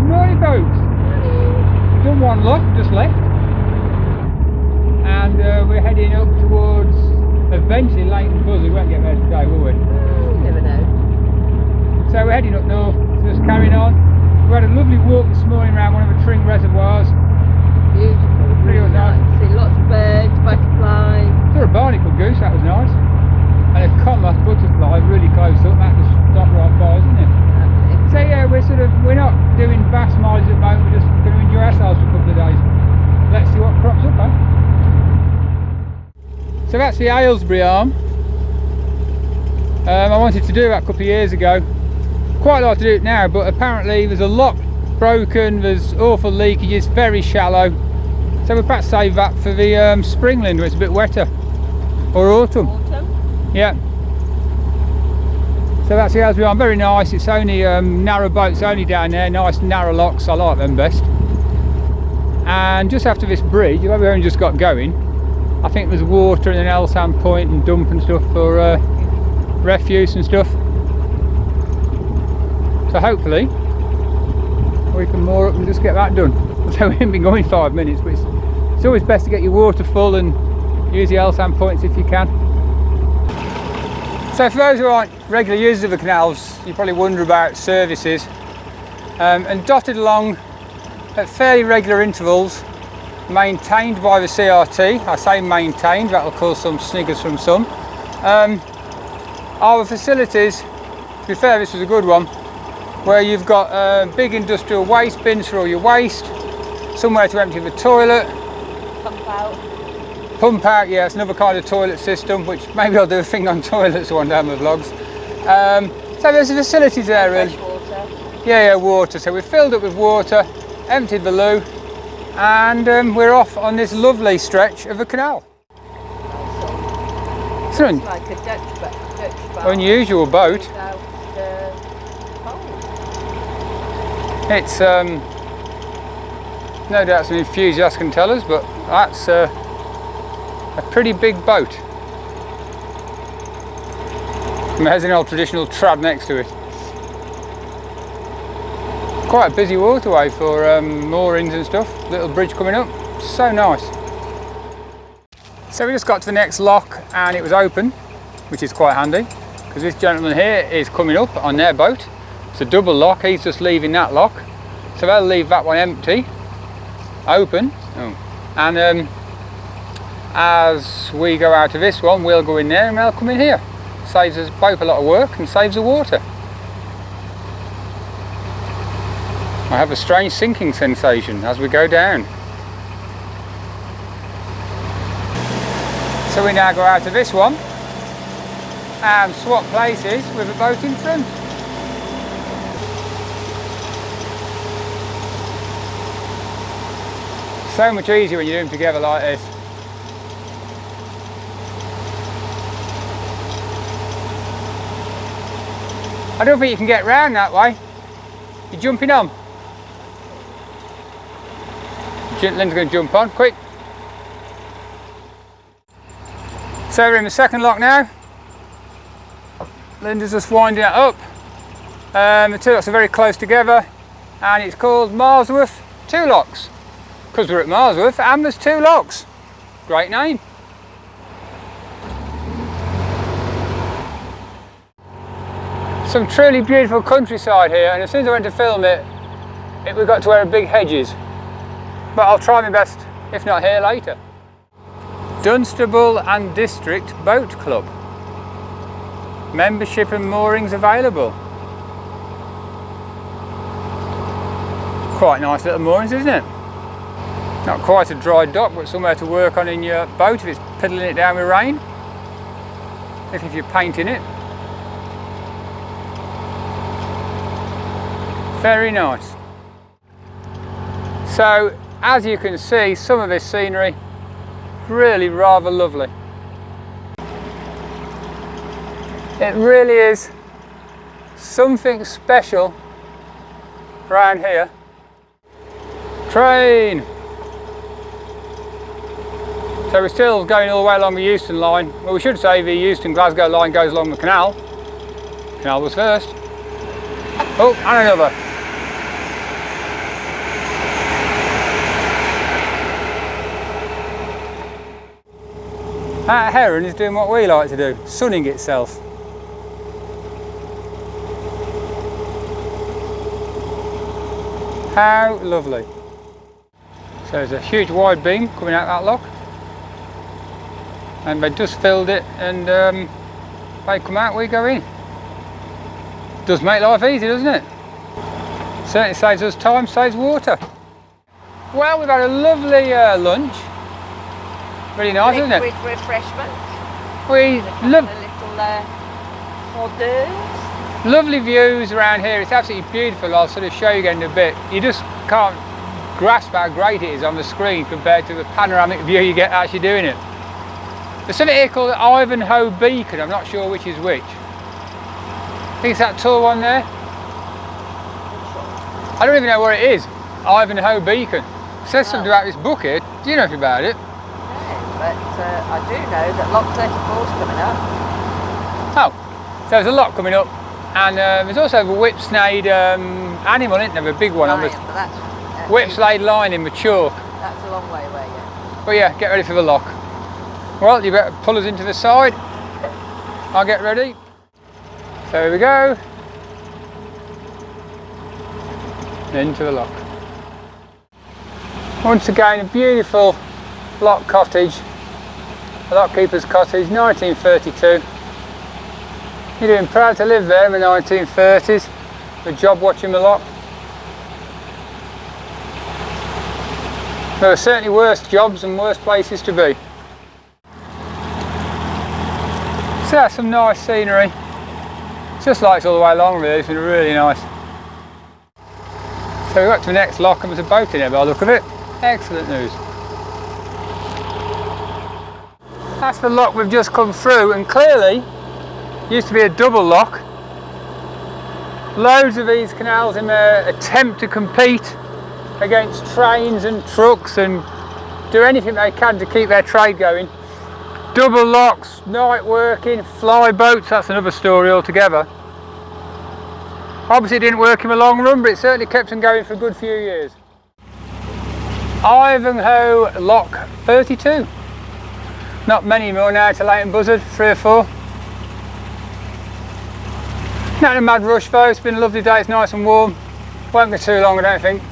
Good morning, folks. We've done one lock, just left, and we're heading up towards eventually Leighton Buzzard. We won't get there today, will we? You never know. So we're heading up north, just carrying on. We had a lovely walk this morning around one of the Tring reservoirs. Beautiful, Really nice. See lots of birds, butterflies. Saw a barnacle goose, that was nice, and a comma butterfly really close up. That just stopped right by, isn't it? So yeah, we're not doing vast miles at the moment. We're just going to enjoy ourselves for a couple of days. Let's see what crops up, eh? So that's the Aylesbury arm. I wanted to do that a couple of years ago. Quite like to do it now, but apparently there's a lock broken, there's awful leakages, very shallow. So we'll perhaps save that for the springland where it's a bit wetter. Or autumn. Yeah. So that's the Aylesbury arm, very nice. It's only narrow boats only down there, nice narrow locks, I like them best. And just after this bridge, where we only just got going, I think there's water and an Elsam point and dump and stuff for refuse and stuff. So hopefully we can moor up and just get that done. So we haven't been going 5 minutes, but it's always best to get your water full and use the Elsam points if you can. So for those who aren't regular users of the canals, you probably wonder about services. And dotted along at fairly regular intervals, maintained by the CRT, I say maintained, that will cause some sniggers from some, are the facilities. To be fair, this was a good one, where you've got big industrial waste bins for all your waste, somewhere to empty the toilet. Pump out. Pump out, yeah, it's another kind of toilet system, which maybe I'll do a thing on toilets one day on the vlogs. So there's the facilities there, really. Fresh water. Yeah, water. So we've filled up with water, emptied the loo, and we're off on this lovely stretch of the canal. It's an Like a Dutch boat. unusual boat. It's no doubt some enthusiasts can tell us, but that's a pretty big boat. And there's an old traditional trad next to it. Quite a busy waterway for moorings and stuff. Little bridge coming up, so nice. So we just got to the next lock and it was open, which is quite handy, because this gentleman here is coming up on their boat. It's a double lock, he's just leaving that lock. So they'll leave that one empty, open, and as we go out of this one, we'll go in there and they'll come in here. Saves us both a lot of work and saves the water. I have a strange sinking sensation as we go down. So we now go out of this one and swap places with the boat in front. So much easier when you do them together like this. I don't think you can get round that way. You're jumping on. Lynn's going to jump on, quick. So we're in the second lock now. Linda's just winding it up. The two locks are very close together and it's called Marsworth Two Locks. Because we're at Marsworth and there's two locks. Great name. Some truly beautiful countryside here, and as soon as I went to film it, we got to where a big hedges. But I'll try my best, if not here, later. Dunstable and District Boat Club. Membership and moorings available. Quite nice little moorings, isn't it? Not quite a dry dock, but somewhere to work on in your boat if it's piddling it down with rain. If you're painting it. Very nice. So, as you can see, some of this scenery really rather lovely. It really is something special around here. Train! So we're still going all the way along the Euston line. Well, we should say the Euston-Glasgow line goes along the canal. Canal was first. Oh, and another. That heron is doing what we like to do, sunning itself. How lovely. So there's a huge wide beam coming out that lock, and they just filled it, and they come out, we go in. Does make life easy, doesn't it? Certainly saves us time, saves water. Well, we've had a lovely lunch. Really nice, isn't it? Liquid refreshment. We love a little hors d'oeuvres. lovely views around here. It's absolutely beautiful. I'll sort of show you again in a bit. You just can't grasp how great it is on the screen compared to the panoramic view you get actually doing it. There's something here called Ivanhoe Beacon. I'm not sure which is which. I think it's that tall one there. I don't even know where it is. Ivanhoe Beacon. It says something about this book here. Do you know anything about it? But I do know that Lock 34 is coming up. Oh, so there's a lot coming up, and there's also a whipsnade animal, isn't there? A big one on the whipsnade lining with chalk. That's a long way away, yeah. But yeah, get ready for the lock. Well, you better pull us into the side. I'll get ready. So here we go. Into the lock. Once again, a beautiful lock cottage. A lock keeper's cottage, 1932. You're doing proud to live there in the 1930s. The job watching the lock. There are certainly worse jobs and worse places to be. So that's some nice scenery. It's just lights all the way along really, it's been really nice. So we got to the next lock and there's a boat in there by the look of it. Excellent news. That's the lock we've just come through, and clearly used to be a double lock. Loads of these canals in their attempt to compete against trains and trucks and do anything they can to keep their trade going. Double locks, night working, fly boats, that's another story altogether. Obviously it didn't work in the long run, but it certainly kept them going for a good few years. Ivanhoe Lock 32. Not many more now to Leighton Buzzard, 3 or 4. Not in a mad rush though, it's been a lovely day, it's nice and warm. Won't be too long I don't think.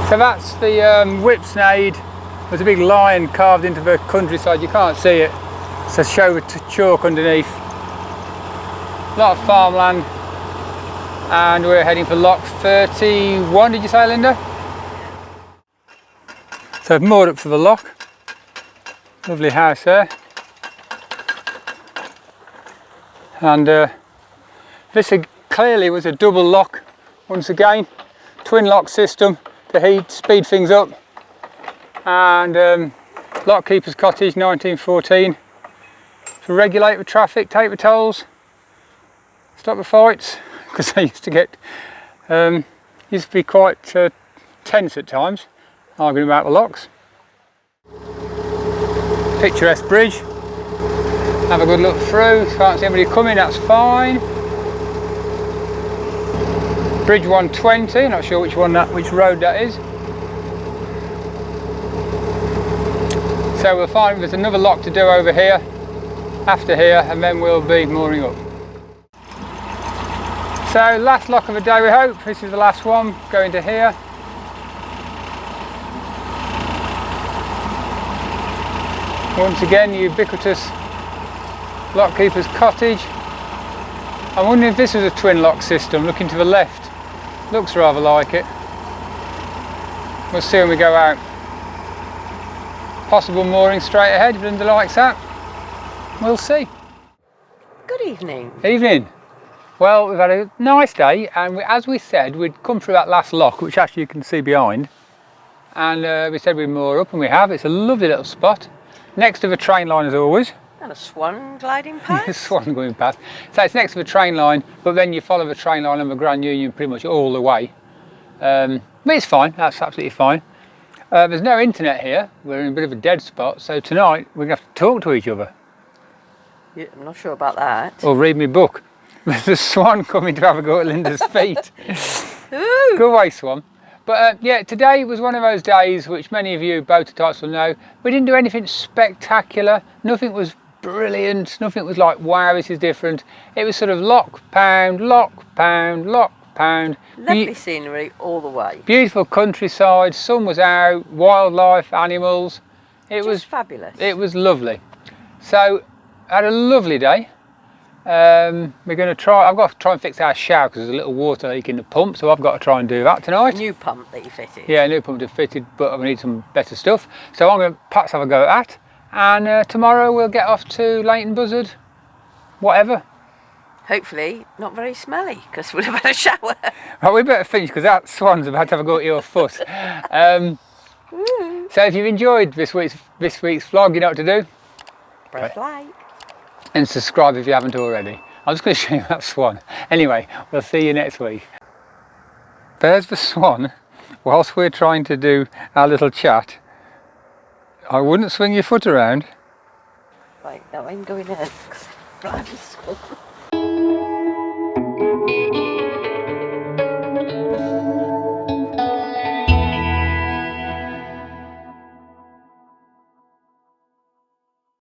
So that's the whipsnade. There's a big lion carved into the countryside, you can't see it. It's a show with chalk underneath. A lot of farmland. And we're heading for lock 31, did you say, Linda? So I've moored up for the lock. Lovely house there. And this clearly was a double lock once again. Twin lock system to speed things up. And lock keeper's cottage 1914. To regulate the traffic, take the tolls, stop the fights, because they used to be quite tense at times, arguing about the locks. Picturesque bridge. Have a good look through. Can't see anybody coming, that's fine. Bridge 120, not sure which road that is. So we'll find there's another lock to do over here, after here, and then we'll be mooring up. So last lock of the day we hope. This is the last one, going to here. Once again, ubiquitous lock keeper's cottage. I'm wondering if this was a twin lock system. Looking to the left, looks rather like it. We'll see when we go out. Possible mooring straight ahead if Linda likes that. We'll see. Good evening. Evening. Well, we've had a nice day, and as we said, we'd come through that last lock, which actually you can see behind, and we said we'd moor up, and we have. It's a lovely little spot, next to the train line as always. And a swan gliding past. A swan going past. So it's next to the train line, but then you follow the train line on the Grand Union pretty much all the way. But it's fine, that's absolutely fine. There's no internet here, we're in a bit of a dead spot, so tonight we're going to have to talk to each other. Yeah, I'm not sure about that. Or read me book. There's a swan coming to have a go at Linda's feet. Ooh. Go away, swan. But yeah, today was one of those days which many of you boater types will know. We didn't do anything spectacular. Nothing was brilliant. Nothing was like, wow, this is different. It was sort of lock, pound, lock, pound, lock, pound. Lovely scenery all the way. Beautiful countryside. Sun was out. Wildlife, animals. It was fabulous. It was lovely. So I had a lovely day. We're going to try. I've got to try and fix our shower because there's a little water leak in the pump, so I've got to try and do that tonight. New pump that you fitted. Yeah, new pump to fitted, but we need some better stuff. So I'm going to perhaps have a go at that, and tomorrow we'll get off to Leighton Buzzard, whatever. Hopefully not very smelly because we'll have had a shower. Right, we better finish because that swan's about to have a go at your foot. So if you've enjoyed this week's vlog, you know what to do. Press like. And subscribe if you haven't already. I'm just going to show you that swan. Anyway, we'll see you next week. There's the swan. Whilst we're trying to do our little chat, I wouldn't swing your foot around. Right, now I'm going in.